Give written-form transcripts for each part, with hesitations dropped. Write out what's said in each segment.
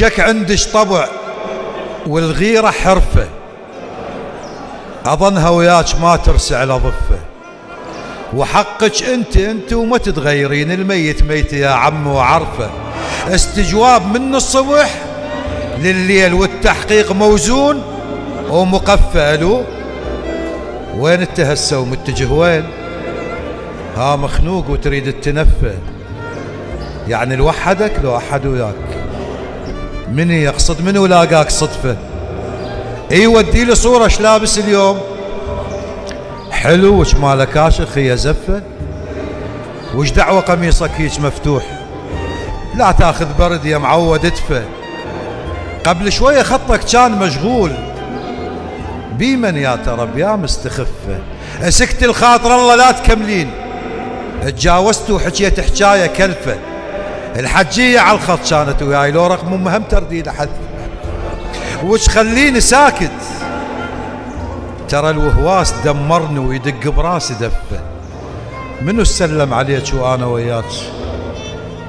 الشك عندش طبع والغيرة حرفة، أظنها وياك ما ترسع على ضفة، وحقك انت وما تتغيرين، الميت ميت يا عم وعرفه. استجواب من الصبح لليل والتحقيق موزون ومقفى. الو وين انت هسه ومتجه وين؟ ها مخنوق وتريد التنفى، يعني لوحدك لو احد وياك؟ من يقصد منو لاقاك صدفه؟ ايوه اديلي صوره ايش لابس اليوم؟ حلو وش ماله كاشخ يا زفه؟ وش دعوه قميصك هيج مفتوح؟ لا تاخذ برد يا معود ادفى. قبل شويه خطك كان مشغول بيمن يا ترى يا مستخفه. سكت الخاطر الله لا تكملين، تجاوزت وحكيت حكايه كلفه. الحجيه على الخط كانت وياي لو رقم امها هم ترديد احد، وش خليني ساكت؟ ترى الوهواس دمرني ويدق براسي دفه. منو سلم عليك وانا وياك؟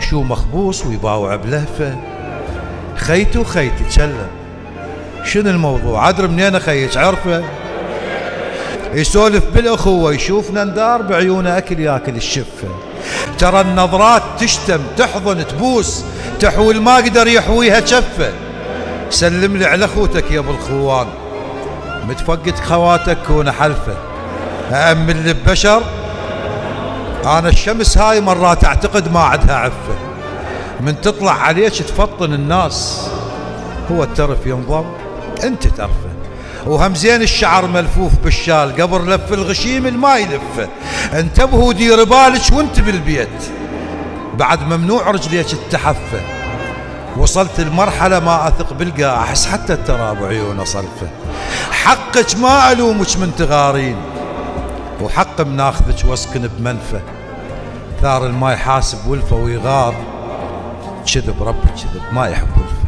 شو مخبوص ويباوع بلهفه؟ خيتي وخيتي تكلم، شنو الموضوع؟ عدر منين خيك عرفه؟ يسولف بالاخوه يشوفنا ندار بعيونه اكل ياكل الشفه. ترى النظرات تشتم تحضن تبوس تحوي ما قدر يحويها شفه. سلم لي على اخوتك يا ابو الخوان، متفقد خواتك كون حلفه. أأمن لي ببشر انا الشمس هاي مرات اعتقد ما عدها عفه. من تطلع عليك تفطن الناس، هو الترف ينضم انت ترفه. وهم زين الشعر ملفوف بالشال قبر لف الغشيم الما يلفه. انتبهوا دير بالك وانت بالبيت، بعد ممنوع رجليك التحفه. وصلت المرحله ما اثق بالقاع، احس حتى التراب عيونه صلفه. حقك ما الومك من تغارين، وحق مناخذك واسكن بمنفه. ثار الما يحاسب ولفه ويغار، كذب ربك كذب ما يحب ولفه.